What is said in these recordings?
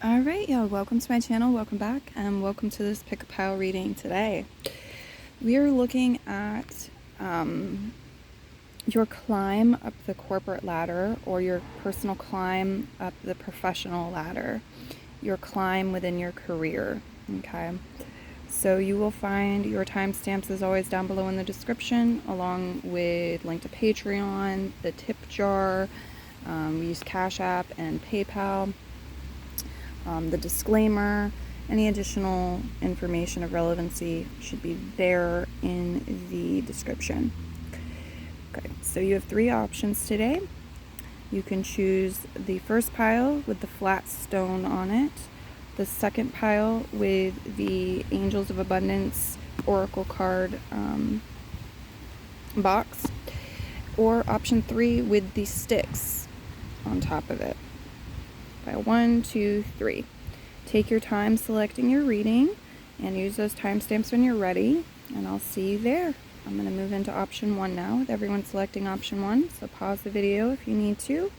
Alright, y'all, welcome to my channel, welcome back, and welcome to this pick a pile reading today. We are looking at your climb up the corporate ladder, or your personal climb up the professional ladder, your climb within your career, okay? So you will find your timestamps as always down below in the description, along with link to Patreon, the tip jar, we use CASHAPP and PayPal. The disclaimer, any additional information of relevancy should be there in the description. Okay, so you have three options today. You can choose the first pile with the flat stone on it, the second pile with the Angels of Abundance Oracle card box, or option 3 with the sticks on top of it. Pile 1, 2, 3. Take your time selecting your reading and use those timestamps when you're ready, and I'll see you there. I'm going to move into option 1 now with everyone selecting option 1, so pause the video if you need to.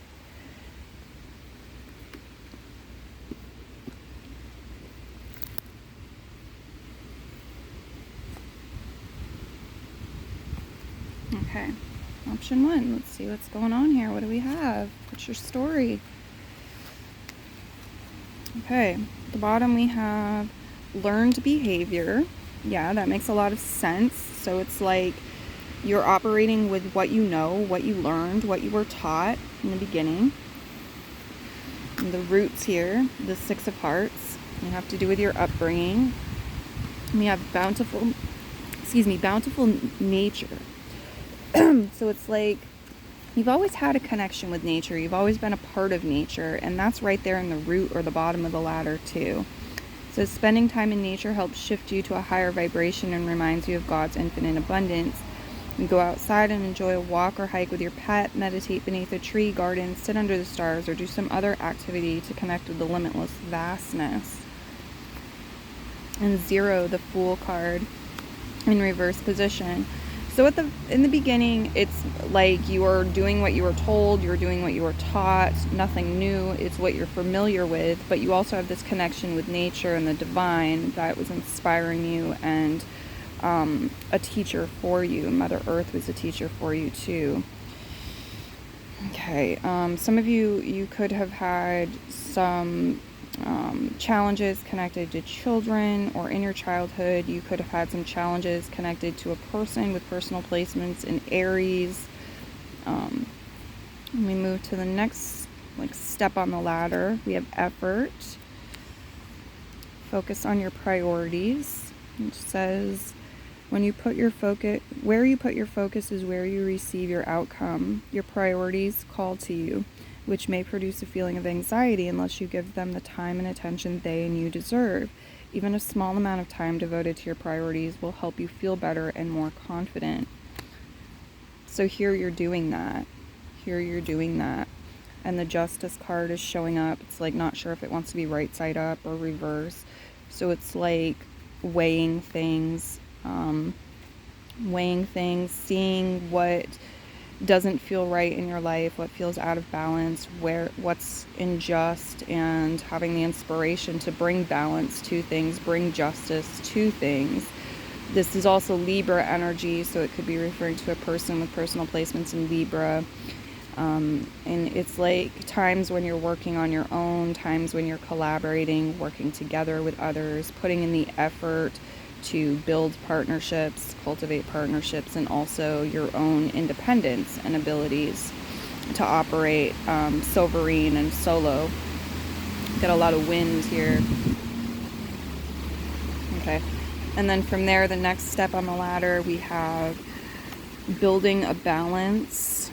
Okay, option 1, let's see what's going on here. What do we have? What's your story? Okay, at the bottom we have learned behavior. Yeah, that makes a lot of sense. So it's like you're operating with what you know, what you learned, what you were taught in the beginning. And the roots here, the 6 of Hearts, you have to do with your upbringing. We have bountiful nature. So it's like you've always had a connection with nature. You've always been a part of nature, and that's right there in the root or the bottom of the ladder too. So spending time in nature helps shift you to a higher vibration and reminds you of God's infinite abundance. You go outside and enjoy a walk or hike with your pet, meditate beneath a tree, garden, sit under the stars, or do some other activity to connect with the limitless vastness. And 0, the Fool card in reverse position. So in the beginning, it's like you are doing what you were told, you're doing what you were taught, nothing new, it's what you're familiar with, but you also have this connection with nature and the divine that was inspiring you, and a teacher for you. Mother Earth was a teacher for you too. Okay, some of you could have had some challenges connected to children, or in your childhood you could have had some challenges connected to a person with personal placements in Aries. We move to the next step on the ladder. We have effort. Focus on your priorities. It says where you put your focus is where you receive your outcome. Your priorities call to you, which may produce a feeling of anxiety unless you give them the time and attention they and you deserve. Even a small amount of time devoted to your priorities will help you feel better and more confident. So here you're doing that. And the Justice card is showing up. It's like not sure if it wants to be right side up or reverse. So it's like weighing things, seeing what doesn't feel right in your life, what feels out of balance, what's unjust, and having the inspiration to bring balance to things, bring justice to things. This is also Libra energy, so it could be referring to a person with personal placements in Libra. And it's like times when you're working on your own, times when you're collaborating, working together with others, putting in the effort to build partnerships, cultivate partnerships, and also your own independence and abilities to operate silverine and solo. Got a lot of wind here. Okay, and then from there, the next step on the ladder, we have building a balance.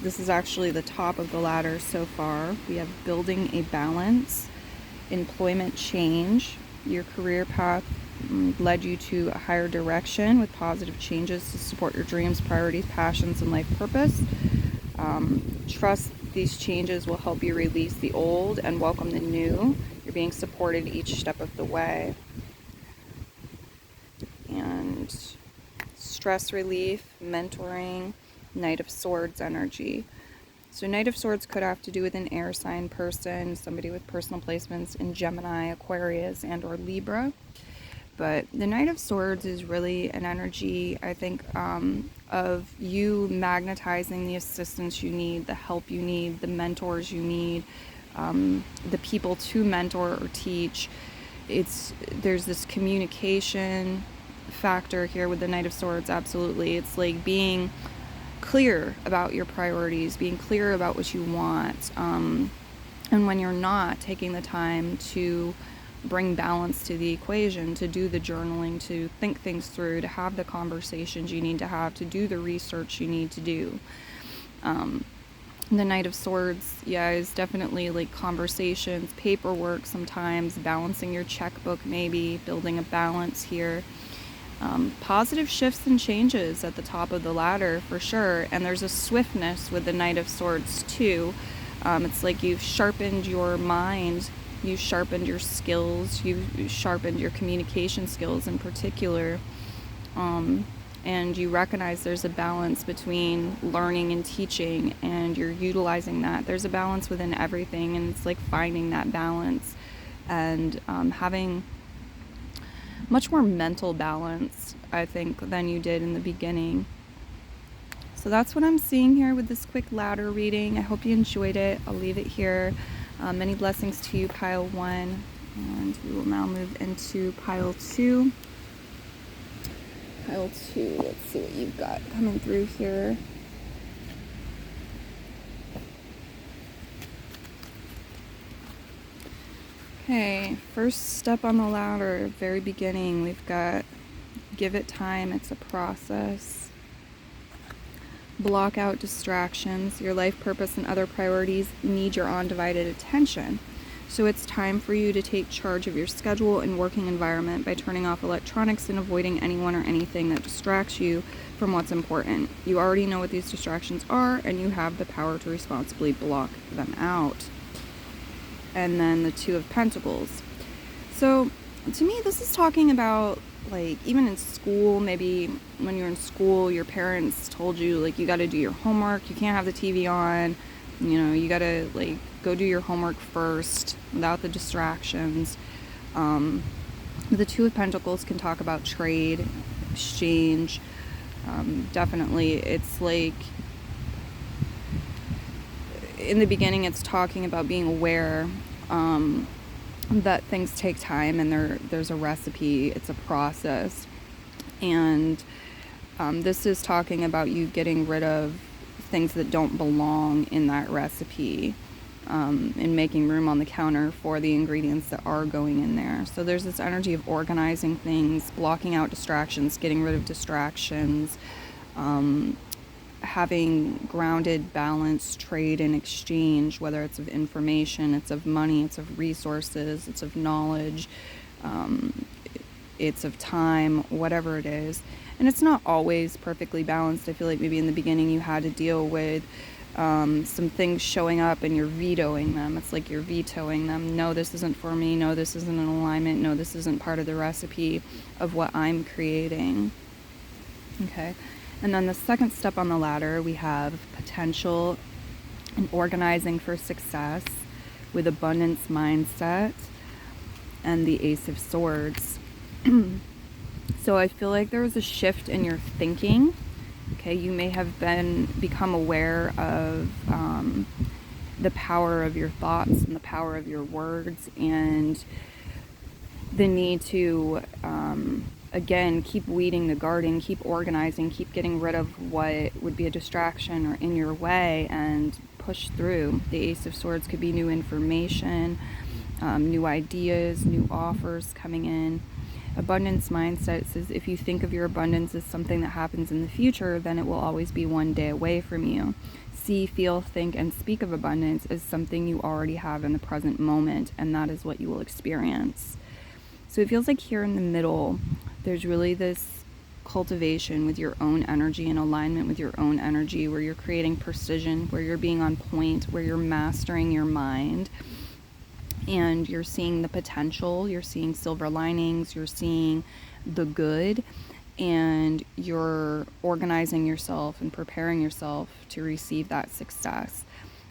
This is actually the top of the ladder so far. We have building a balance, employment change. Your career path led you to a higher direction with positive changes to support your dreams, priorities, passions, and life purpose. Trust these changes will help you release the old and welcome the new. You're being supported each step of the way. And stress relief, mentoring, Knight of Swords energy. So Knight of Swords could have to do with an air sign person, somebody with personal placements in Gemini, Aquarius, and or Libra. But the Knight of Swords is really an energy, I think, of you magnetizing the assistance you need, the help you need, the mentors you need, the people to mentor or teach. There's this communication factor here with the Knight of Swords, absolutely. It's like being clear about your priorities, being clear about what you want, and when you're not, taking the time to bring balance to the equation, to do the journaling, to think things through, to have the conversations you need to have, to do the research you need to do. The Knight of Swords, yeah, is definitely like conversations, paperwork sometimes, balancing your checkbook maybe, building a balance here. Positive shifts and changes at the top of the ladder for sure. And there's a swiftness with the Knight of Swords too. It's like you've sharpened your mind, you've sharpened your skills, you've sharpened your communication skills in particular. And you recognize there's a balance between learning and teaching, and you're utilizing that. There's a balance within everything, and it's like finding that balance and having much more mental balance, I think, than you did in the beginning. So that's what I'm seeing here with this quick ladder reading. I hope you enjoyed it. I'll leave it here. Many blessings to you, pile 1. And we will now move into pile 2. Pile 2, let's see what you've got coming through here. Okay, first step on the ladder, very beginning, we've got give it time, it's a process. Block out distractions. Your life purpose and other priorities need your undivided attention. So it's time for you to take charge of your schedule and working environment by turning off electronics and avoiding anyone or anything that distracts you from what's important. You already know what these distractions are, and you have the power to responsibly block them out. And then the Two of Pentacles. So to me, this is talking about, like, even in school, maybe when you're in school, your parents told you, like, you got to do your homework, you can't have the TV on, you know, you got to, like, go do your homework first without the distractions. The Two of Pentacles can talk about trade, exchange. Definitely, it's like, in the beginning, it's talking about being aware that things take time, and there's a recipe, it's a process. And this is talking about you getting rid of things that don't belong in that recipe, and making room on the counter for the ingredients that are going in there. So there's this energy of organizing things, blocking out distractions, getting rid of distractions, having grounded, balanced trade and exchange, whether it's of information, it's of money, it's of resources, it's of knowledge, it's of time, whatever it is. And it's not always perfectly balanced. I feel like maybe in the beginning you had to deal with some things showing up and you're vetoing them. It's like you're vetoing them. No, this isn't for me. No, this isn't in alignment. No, this isn't part of the recipe of what I'm creating. Okay. And then the second step on the ladder, we have potential and organizing for success with abundance mindset and the Ace of Swords. So I feel like there was a shift in your thinking. Okay, you may have become aware of the power of your thoughts and the power of your words, and the need to again, keep weeding the garden, keep organizing, keep getting rid of what would be a distraction or in your way, and push through. The Ace of Swords could be new information, new ideas, new offers coming in. Abundance mindset says if you think of your abundance as something that happens in the future, then it will always be one day away from you. See, feel, think, and speak of abundance as something you already have in the present moment, and that is what you will experience. So it feels like here in the middle, there's really this cultivation with your own energy and alignment with your own energy, where you're creating precision, where you're being on point, where you're mastering your mind, and you're seeing the potential, you're seeing silver linings, you're seeing the good, and you're organizing yourself and preparing yourself to receive that success.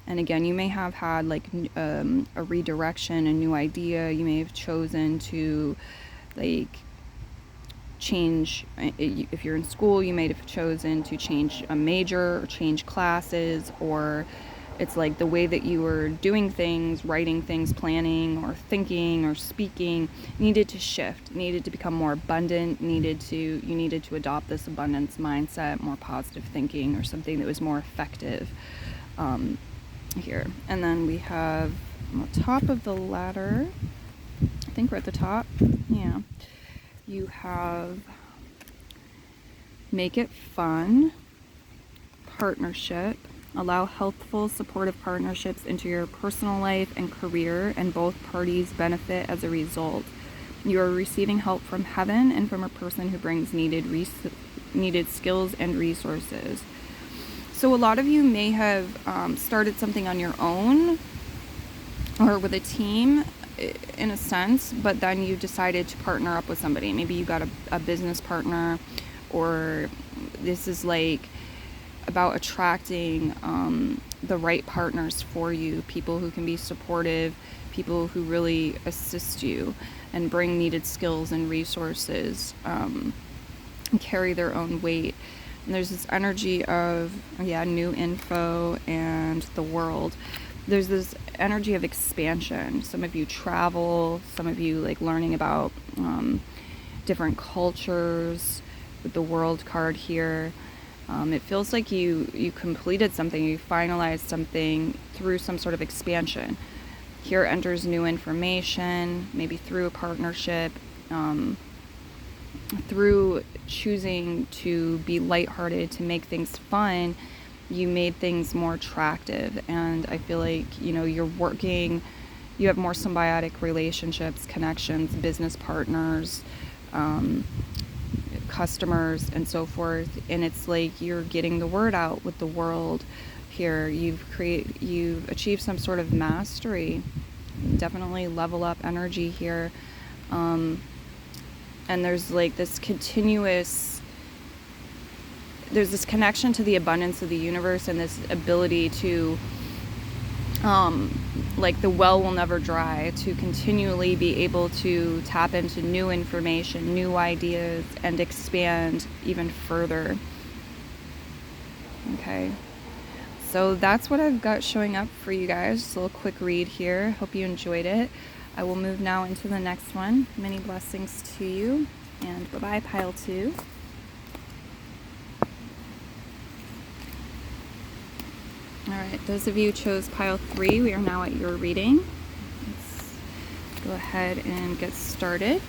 And again, you may have had like a redirection, a new idea. You may have chosen to like change. If you're in school, you may have chosen to change a major or change classes, or it's like the way that you were doing things, writing things, planning or thinking or speaking needed to shift, needed to become more abundant, you needed to adopt this abundance mindset, more positive thinking, or something that was more effective here. And then we have on the top of the ladder, I think we're at the top, yeah, you have make it fun, partnership, allow healthful, supportive partnerships into your personal life and career, and both parties benefit as a result. You are receiving help from heaven and from a person who brings needed skills and resources. So a lot of you may have started something on your own or with a team in a sense, but then you decided to partner up with somebody. Maybe you got a business partner, or this is like about attracting the right partners for you, people who can be supportive, people who really assist you and bring needed skills and resources, and carry their own weight. And there's this energy of, new info and the world. There's this energy of expansion. Some of you travel, some of you like learning about different cultures with the world card here. It feels like you completed something, you finalized something through some sort of expansion. Here enters new information, maybe through a partnership, through choosing to be lighthearted, to make things fun. You made things more attractive, and I feel like, you're working, you have more symbiotic relationships, connections, business partners, customers, and so forth, and it's like you're getting the word out with the world here. You've achieved some sort of mastery, definitely level up energy here, and there's like this there's this connection to the abundance of the universe, and this ability to like the well will never dry, to continually be able to tap into new information, new ideas, and expand even further. Okay, so that's what I've got showing up for you guys. Just a little quick read here. Hope you enjoyed it. I will move now into the next one. Many blessings to you, and bye-bye, pile 2. Alright, those of you who chose pile 3, we are now at your reading. Let's go ahead and get started.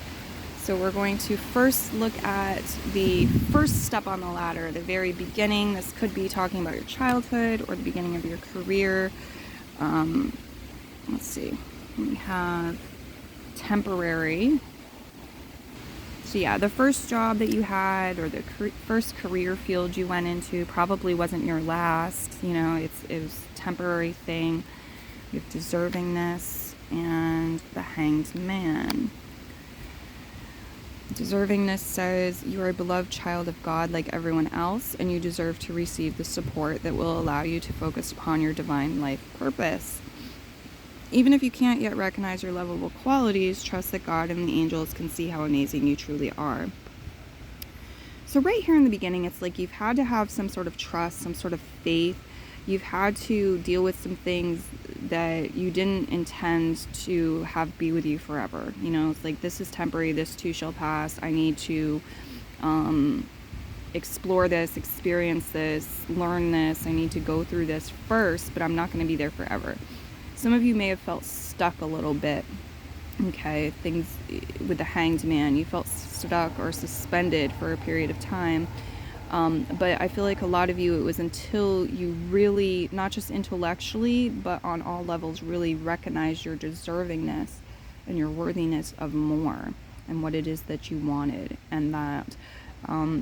So we're going to first look at the first step on the ladder, the very beginning. This could be talking about your childhood or the beginning of your career. Let's see. We have temporary. So yeah, the first job that you had, or the first career field you went into, probably wasn't your last. It was a temporary thing. You have deservingness and the Hanged Man. Deservingness says you are a beloved child of God like everyone else, and you deserve to receive the support that will allow you to focus upon your divine life purpose. Even if you can't yet recognize your lovable qualities, trust that God and the angels can see how amazing you truly are. So right here in the beginning, it's like you've had to have some sort of trust, some sort of faith. You've had to deal with some things that you didn't intend to have be with you forever. It's like, this is temporary, this too shall pass. I need to explore this, experience this, learn this. I need to go through this first, but I'm not going to be there forever. Some of you may have felt stuck a little bit. Okay, things with the Hanged Man, you felt stuck or suspended for a period of time. But I feel like a lot of you, it was until you really, not just intellectually, but on all levels, really recognized your deservingness and your worthiness of more, and what it is that you wanted, and that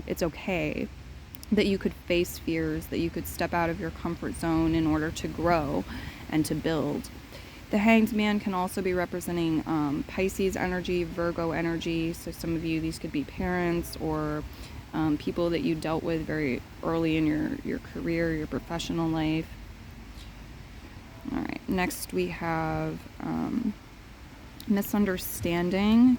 it's okay, that you could face fears, that you could step out of your comfort zone in order to grow and to build. The Hanged Man can also be representing Pisces energy, Virgo energy. So some of you, these could be parents or people that you dealt with very early in your career, your professional life. All right, next we have misunderstanding,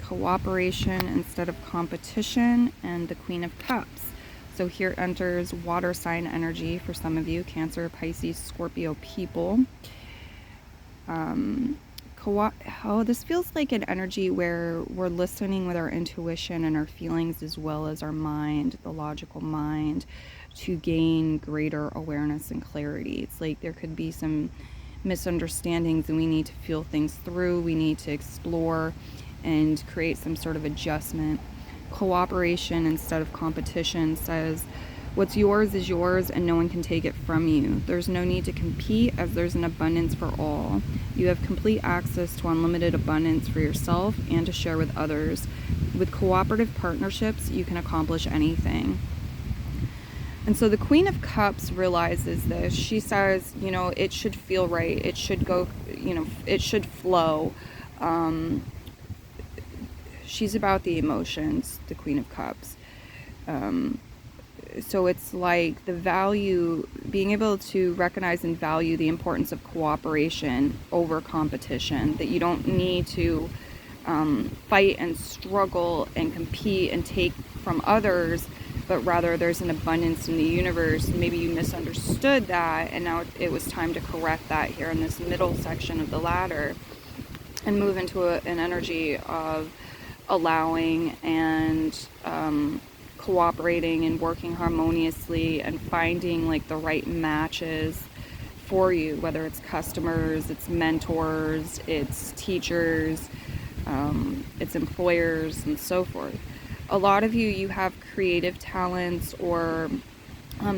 cooperation instead of competition, and the Queen of Cups. So here enters water sign energy for some of you, Cancer, Pisces, Scorpio people. This feels like an energy where we're listening with our intuition and our feelings as well as our mind, the logical mind, to gain greater awareness and clarity. It's like there could be some misunderstandings and we need to feel things through. We need to explore and create some sort of adjustment. Cooperation instead of competition says what's yours is yours and no one can take it from you. There's no need to compete as there's an abundance for all. You have complete access to unlimited abundance for yourself and to share with others. With cooperative partnerships, you can accomplish anything. And so the Queen of Cups realizes this. She says, it should feel right. It should go, it should flow. She's about the emotions, the Queen of Cups. So it's like the value, being able to recognize and value the importance of cooperation over competition, that you don't need to fight and struggle and compete and take from others, but rather there's an abundance in the universe. Maybe you misunderstood that, and now it was time to correct that here in this middle section of the ladder and move into an energy of allowing and cooperating and working harmoniously and finding like the right matches for you, whether it's customers, it's mentors, it's teachers, it's employers, and so forth. A lot of you have creative talents or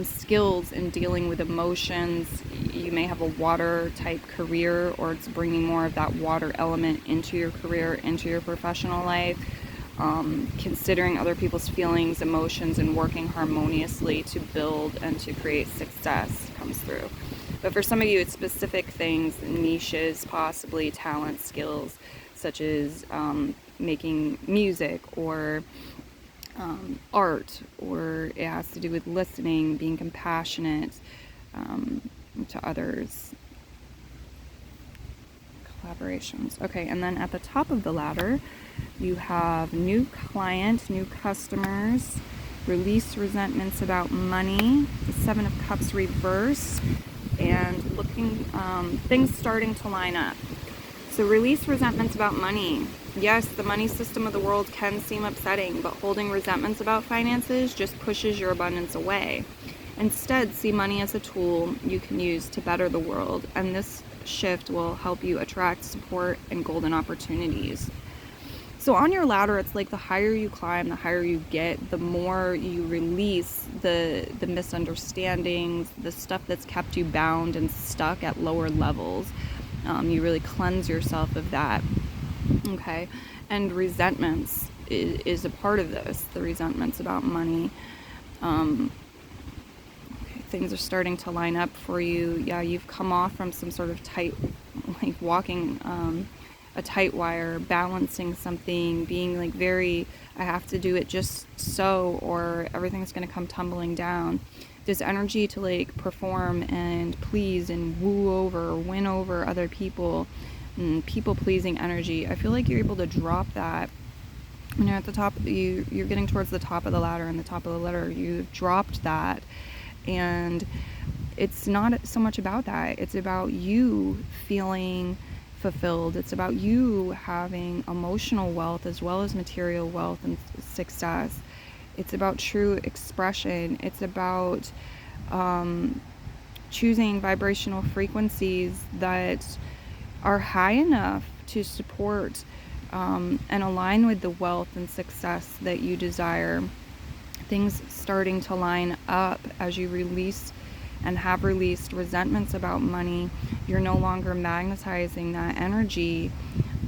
skills in dealing with emotions. You may have a water type career, or it's bringing more of that water element into your career, into your professional life. Considering other people's feelings, emotions, and working harmoniously to build and to create success comes through. But for some of you, it's specific things, niches, possibly talent, skills, such as making music or art, or it has to do with listening, being compassionate to others. Collaborations. Okay, and then at the top of the ladder, you have new client, new customers, release resentments about money, the Seven of Cups reverse, and looking, things starting to line up. So release resentments about money. Yes, the money system of the world can seem upsetting, but holding resentments about finances just pushes your abundance away. Instead, see money as a tool you can use to better the world, and this shift will help you attract support and golden opportunities. So on your ladder, it's like the higher you climb, the higher you get, the more you release the misunderstandings, the stuff that's kept you bound and stuck at lower levels. You really cleanse yourself of that. Okay, and resentments is a part of this, the resentments about money. Okay, things are starting to line up for you. Yeah, you've come off from some sort of tight, like walking a tight wire, balancing something, being like very, I have to do it just so, or everything's going to come tumbling down. This energy to like perform and please and woo over, win over other people, and people pleasing energy. I feel like you're able to drop that when you're at the top. You're getting towards the top of the ladder, and the top of the ladder, you've dropped that, and it's not so much about that. It's about you feeling fulfilled. It's about you having emotional wealth as well as material wealth and success. It's about true expression. It's about choosing vibrational frequencies that are high enough to support and align with the wealth and success that you desire. Things starting to line up as you release and have released resentments about money. You're no longer magnetizing that energy.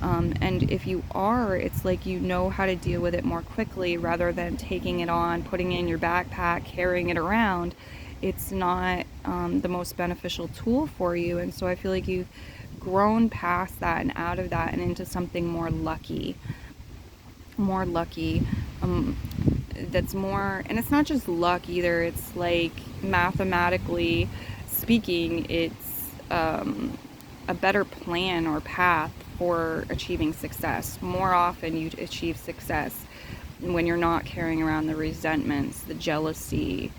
And if you are, it's like you know how to deal with it more quickly rather than taking it on, putting it in your backpack, carrying it around. It's not the most beneficial tool for you. And so I feel like you've grown past that and out of that and into something more lucky. That's more, and it's not just luck either. It's like mathematically speaking, it's a better plan or path for achieving success. More often you achieve success when you're not carrying around the resentments, the jealousy,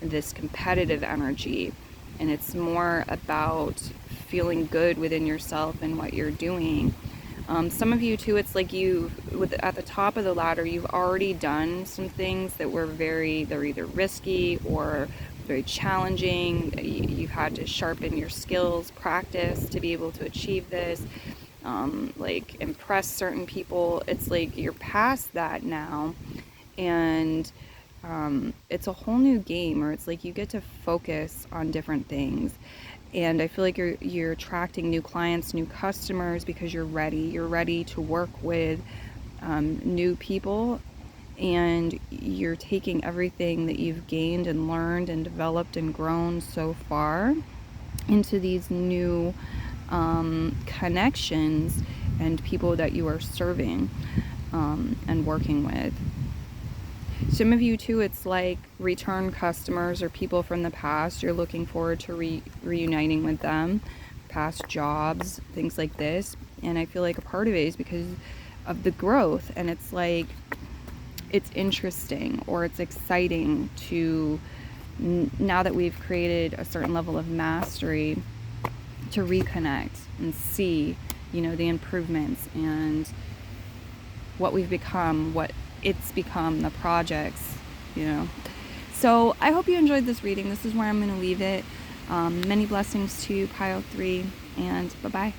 this competitive energy, and it's more about feeling good within yourself and what you're doing. Some of you too, it's like at the top of the ladder, you've already done some things that they're either risky or very challenging. You've had to sharpen your skills, practice to be able to achieve this, like impress certain people. It's like you're past that now, and it's a whole new game, or it's like you get to focus on different things. And I feel like you're attracting new clients, new customers, because you're ready to work with new people, and you're taking everything that you've gained and learned and developed and grown so far into these new connections and people that you are serving and working with. Some of you too, it's like return customers or people from the past. You're looking forward to reuniting with them, past jobs, things like this. And I feel like a part of it is because of the growth, and it's like it's interesting or it's exciting to, now that we've created a certain level of mastery, to reconnect and see, the improvements and what we've become, what it's become, the projects, So I hope you enjoyed this reading. This is where I'm going to leave it. Many blessings to Pile 3, and bye-bye.